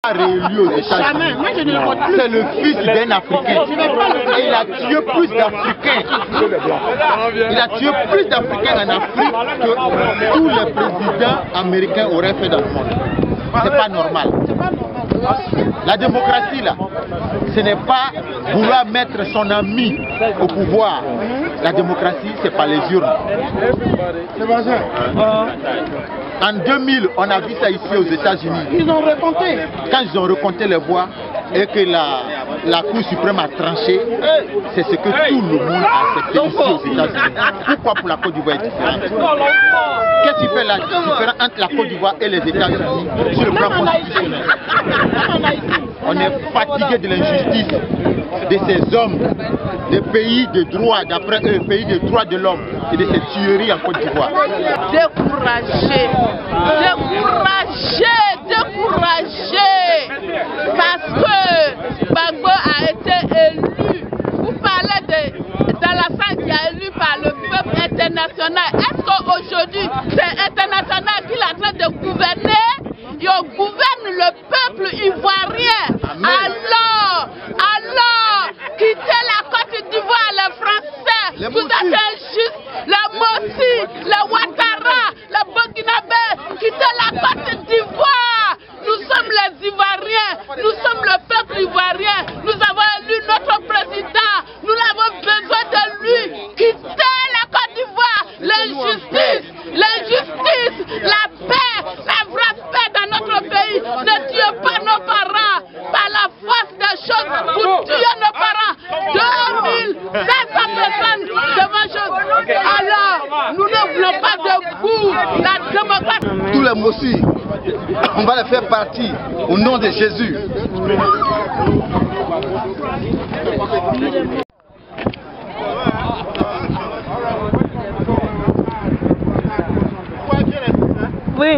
pas réélu aux États-Unis. C'est le fils d'un Africain. Et il a tué plus d'Africains. Il a tué plus d'Africains en Afrique que tous les présidents américains auraient fait dans le monde. C'est pas normal. La démocratie, là, ce n'est pas vouloir mettre son ami au pouvoir. La démocratie, c'est pas les urnes. En 2000, on a vu ça ici aux États-Unis. Ils ont recompté. Quand ils ont recompté les voix et que la Cour suprême a tranché, c'est ce que tout le monde a accepté ici aux États-Unis. Pourquoi pour la Côte d'Ivoire est différente? Qu'est-ce qui fait la différence entre la Côte d'Ivoire et les États-Unis sur le plan constitutionnel? On est fatigué de l'injustice de ces hommes, des pays de droit, d'après eux, pays de droits de l'homme, et de ces tueries en Côte d'Ivoire. Découragé, parce que Gbagbo a été élu. Vous parlez d'Alassane qui a élu par le peuple international. Est-ce qu'aujourd'hui, c'est international qui est en train de gouverner? Il gouverne le peuple ivoirien. Alors, quittez la Côte d'Ivoire, les Français, vous êtes injustes, les Mossi, les Ouattara, les Burkinabé, quittez la Côte d'Ivoire. Nous sommes les Ivoiriens, nous sommes le peuple ivoirien, nous avons élu notre président, nous avons besoin de lui. Quittez la Côte d'Ivoire, l'injustice, la paix, la vraie paix dans notre pays. Ne tuez pas nos parents par la force des choses, vous tuez nos parents. 2500 personnes devant chose. Alors, nous ne voulons pas de vous, la démocratie. Tous les Mossi, on va les faire partie au nom de Jésus. Oui.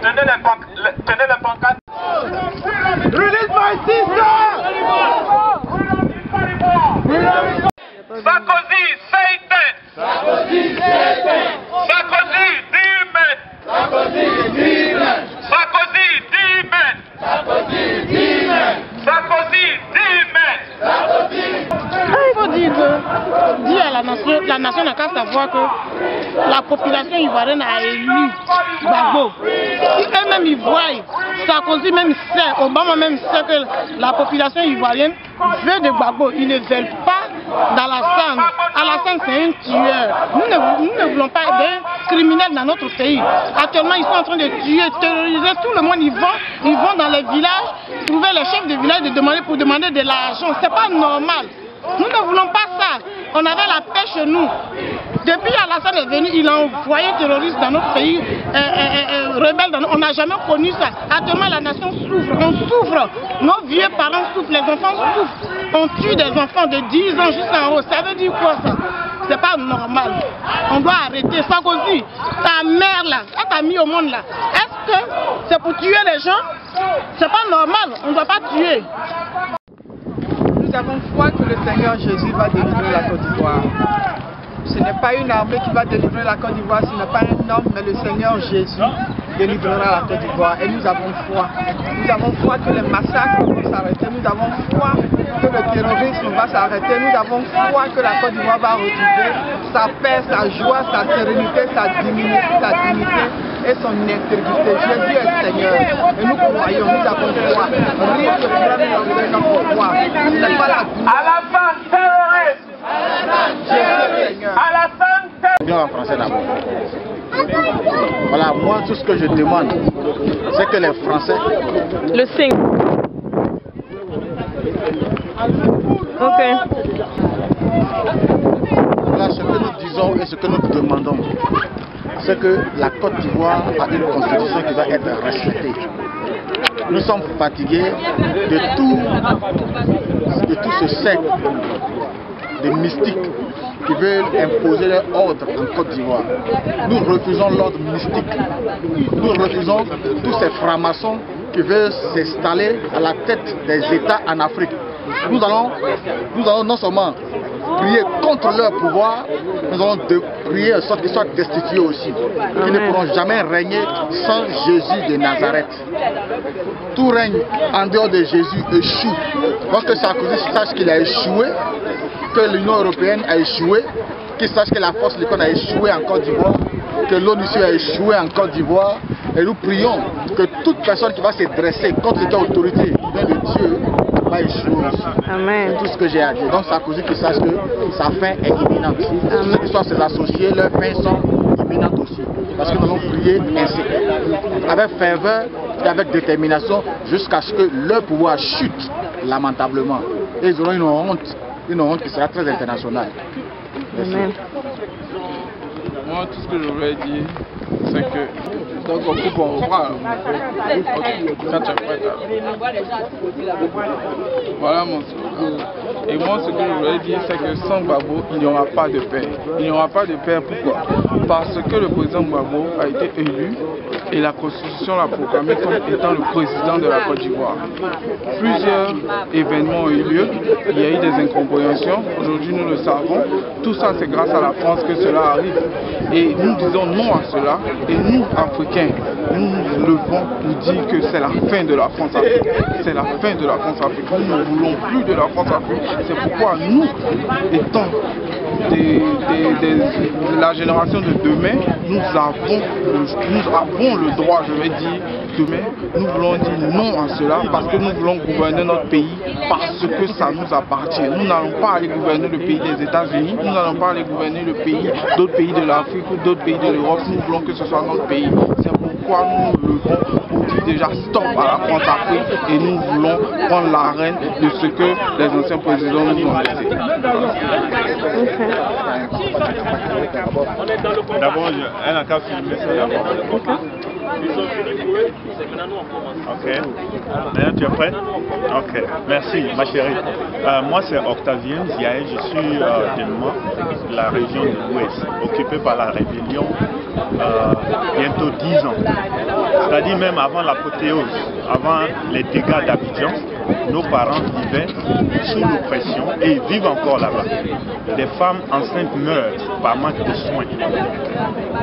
Tenez les pancartes. Release my sister! Sarkozy, Satan! Sarkozy, demon! Il faut dire à la nation n'a qu'à savoir que la population ivoirienne a élu Gbagbo. Si eux-mêmes ils voient, Sarkozy même sait, Obama même sait que la population ivoirienne veut de Gbagbo. Ils ne veulent pas d'Alassane. Alassane c'est un tueur. Nous ne voulons pas des criminels dans notre pays. Actuellement ils sont en train de tuer, terroriser tout le monde. Ils vont dans les villages, trouver les chefs de village pour demander de l'argent. C'est pas normal. Nous ne voulons pas ça. On avait la paix chez nous. Depuis Alassane est venu, il a envoyé terroristes dans notre pays, rebelles. On n'a jamais connu ça. Actuellement, la nation souffre. On souffre. Nos vieux parents souffrent. Les enfants souffrent. On tue des enfants de 10 ans jusqu'en haut. Ça veut dire quoi ça? C'est pas normal. On doit arrêter. Sarkozy, ta mère là, elle t'a mis au monde là. Est-ce que c'est pour tuer les gens? C'est pas normal. On ne doit pas tuer. Nous avons foi que le Seigneur Jésus va délivrer la Côte d'Ivoire. Ce n'est pas une armée qui va délivrer la Côte d'Ivoire, ce n'est pas un homme, mais le Seigneur Jésus délivrera la Côte d'Ivoire. Et nous avons foi. Nous avons foi que les massacres vont s'arrêter. Nous avons foi que le terrorisme va s'arrêter. Nous avons foi que la Côte d'Ivoire va retrouver sa paix, sa joie, sa sérénité, sa dignité et son intégrité. Jésus est Seigneur. Et nous croyons, nous avons foi. Rien ne pourra nous enlever notre foi. Ce n'est pas la À la fin, terroriste! À la fin, Bien en français d'abord. Voilà, moi tout ce que je demande, c'est que les Français... Le signe. Ok. Voilà ce que nous disons et ce que nous demandons. C'est que la Côte d'Ivoire a une constitution qui va être respectée. Nous sommes fatigués de tout ce cercle de mystiques qui veulent imposer leur ordre en Côte d'Ivoire. Nous refusons l'ordre mystique. Nous refusons tous ces francs-maçons qui veulent s'installer à la tête des États en Afrique. Nous allons non seulement prier contre leur pouvoir, nous allons prier en sorte qu'ils soient destitués aussi. Ils ne pourront jamais régner sans Jésus de Nazareth. Tout règne en dehors de Jésus échoue. Lorsque Sarkozy sache qu'il a échoué, que l'Union européenne a échoué, qu'il sache que la force Likon a échoué en Côte d'Ivoire, que l'ONUC a échoué en Côte d'Ivoire, et nous prions que toute personne qui va se dresser contre cette autorité de Dieu va échouer aussi. Amen. C'est tout ce que j'ai à dire. Donc Sarkozy qui sache que sa fin est imminente. Tous ceux qui sont ses associés, leurs fins sont imminentes aussi. Parce que nous allons prier ainsi, avec ferveur et avec détermination, jusqu'à ce que leur pouvoir chute lamentablement. Et ils auront une honte qui sera très internationale. Merci. Amen. Moi, tout ce que je voulais dire, c'est que... Donc, on coupe, on reprend. Quand tu es prêt. Voilà mon slogan. Et moi, ce que je voulais dire, c'est que sans Gbagbo, il n'y aura pas de paix. Il n'y aura pas de paix, pourquoi? Parce que le président Gbagbo a été élu et la Constitution l'a proclamé comme étant le président de la Côte d'Ivoire. Plusieurs événements ont eu lieu, il y a eu des incompréhensions, aujourd'hui nous le savons. Tout ça, c'est grâce à la France que cela arrive. Et nous disons non à cela, et nous, Africains, nous nous levons pour dire que c'est la fin de la France-Afrique. C'est la fin de la France-Afrique. Nous ne voulons plus de la France-Afrique. C'est pourquoi nous, étant de la génération de demain, nous avons le droit, je vais dire, demain, nous voulons dire non à cela parce que nous voulons gouverner notre pays parce que ça nous appartient. Nous n'allons pas aller gouverner le pays des États-Unis, nous n'allons pas aller gouverner le pays d'autres pays de l'Afrique ou d'autres pays de l'Europe. Nous voulons que ce soit notre pays. C'est pourquoi nous nous levons pour dire déjà stop à la France-Afrique et nous voulons prendre l'arène de ce que les anciens présidents nous ont laissé. D'abord, elle a qu'à filmer ça d'abord. Ok. Maintenant, tu es prêt? Ok. Merci, ma chérie. Moi, c'est Octavien Ziaé. Je suis de la région de l'Ouest, occupée par la rébellion bientôt 10 ans. C'est-à-dire même avant l'apothéose, avant les dégâts d'Abidjan, nos parents vivaient sous l'oppression et vivent encore là-bas. Des femmes enceintes meurent par manque de soins.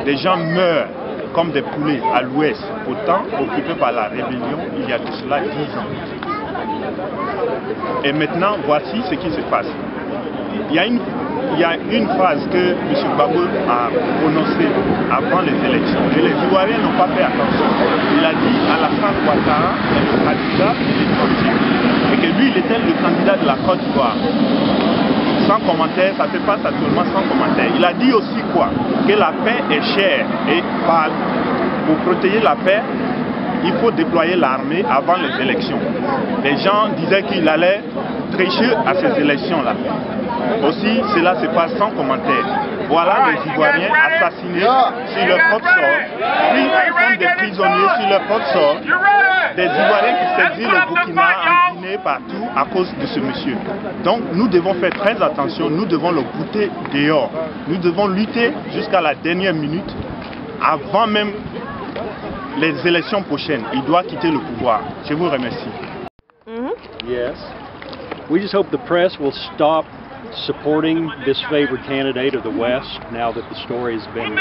Des gens meurent comme des poulets à l'ouest, pourtant occupés par la rébellion il y a de cela 10 ans. Et maintenant, voici ce qui se passe. Il y a une phrase que M. Gbagbo a prononcée avant les élections et les Ivoiriens n'ont pas fait attention. Il a dit Alassane Ouattara est le candidat de et que lui il était le candidat de la Côte d'Ivoire. Sans commentaire, ça se passe actuellement sans commentaire. Il a dit aussi quoi? Que la paix est chère et pour protéger la paix, il faut déployer l'armée avant les élections. Les gens disaient qu'il allait tricher à ces élections-là. Aussi, cela se passe sans commentaire. Voilà les Ivoiriens assassinés sur leur propre sort, pris comme des prisonniers sur leur propre sort, des Ivoiriens qui s'exilent au Burkina, en Guinée, partout à cause de ce monsieur. Donc nous devons faire très attention, nous devons le goûter dehors. Nous devons lutter jusqu'à la dernière minute, avant même les élections prochaines. Il doit quitter le pouvoir. Je vous remercie. Yes. We just hope the press will stop supporting this favored candidate of the West now that the story has been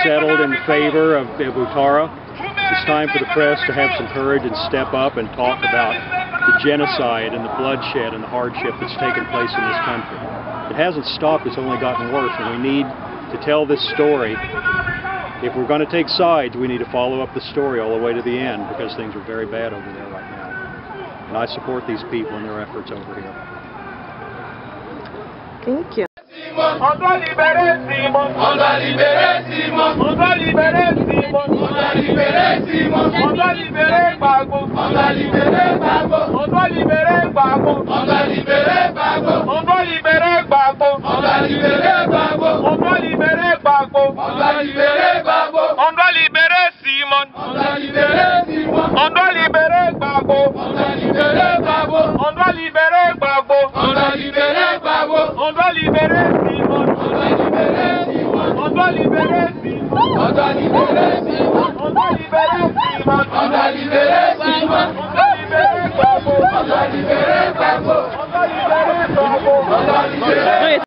settled in favor of Ouattara. It's time for the press to have some courage and step up and talk about the genocide and the bloodshed and the hardship that's taken place in this country. It hasn't stopped, it's only gotten worse, and we need to tell this story. If we're going to take sides, we need to follow up the story all the way to the end because things are very bad over there right now. And I support these people in their efforts over here. Thank you. On doit libérer Simon. On doit libérer Simon. On doit libérer Simon. On doit libérer Simon. On doit libérer Gbagbo. On doit libérer Gbagbo. On doit libérer Gbagbo. On doit libérer Gbagbo. On doit libérer Gbagbo. On doit libérer Gbagbo. On doit libérer Gbagbo. On doit libérer Gbagbo. On doit libérer Simon. On doit libérer Simon. On doit libérer Gbagbo. On doit libérer Gbagbo. On doit libérer Gbagbo. On doit libérer Gbagbo. On doit libérer Simon. On doit libérer Simon. On doit libérer Simon. On doit libérer Simon. On doit libérer Simon. On doit libérer Simon. On doit libérer Gbagbo. On doit libérer Gbagbo. On doit libérer Gbagbo. On doit libérer.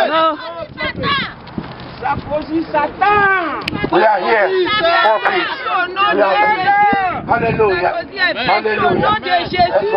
No. We are here for peace. Alléluia. Alléluia. Au nom de Jésus,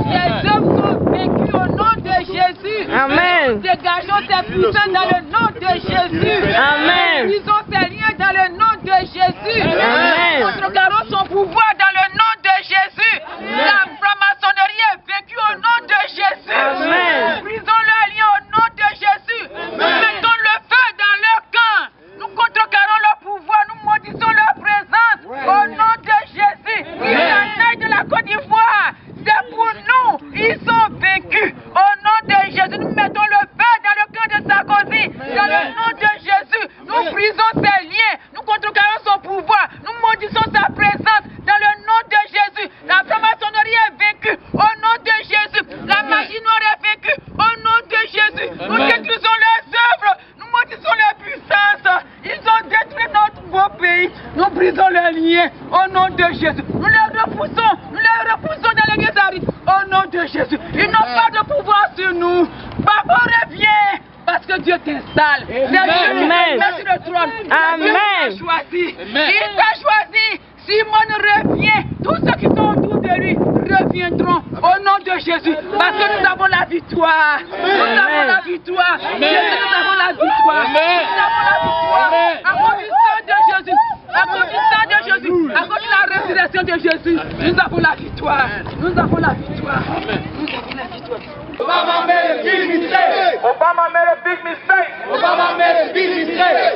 les hommes sont vécus au nom de Jésus. Amen. Dégageons ces puissants dans le nom de Jésus. Amen. Brisons ces liens dans le nom de Jésus. Amen. Contrecarrons son pouvoir dans le nom de Jésus. La franc-maçonnerie est vécue au nom de Jésus. Amen. Brisons leurs liens au nom de Jésus. Nous mettons le feu dans leur camp. Nous contrecarrons leur pouvoir. Nous maudissons leur présence au nom de Jésus. La taille de la Côte d'Ivoire, c'est pour nous. Ils sont vaincus. Au nom de Jésus, nous mettons le feu dans le camp de Sarkozy. Dans le nom de Jésus, nous brisons ses liens. Nous contrecarrons son pouvoir. Nous maudissons sa présence. Dans le nom de Jésus, la franc-maçonnerie est vaincue. Au nom de Jésus, la magie noire est vaincue. Au nom de Jésus, nous détruisons leurs œuvres. Nous maudissons leurs puissances. Ils ont détruit notre beau pays. Nous brisons leurs liens. Au nom de Jésus, nous les repoussons. Nous les repoussons dans l'église aride. Au nom de Jésus, ils n'ont pas de pouvoir sur nous. Papa, reviens. Parce que Dieu t'installe. C'est Dieu qui te met sur le trône. Amen. Il t'a choisi. Il t'a choisi. Simone revient. Tous ceux qui sont autour de lui reviendront au nom de Jésus. Parce que nous avons la victoire. Nous avons la victoire. Jésus, nous avons la victoire. Nous avons la victoire. À cause du sang de Jésus. À cause du sang de Jésus. À cause de la résurrection de Jésus. Nous avons la victoire. Nous avons la victoire. Nous avons la victoire. Obama made a big mistake. Obama made a big mistake. Obama made a big mistake.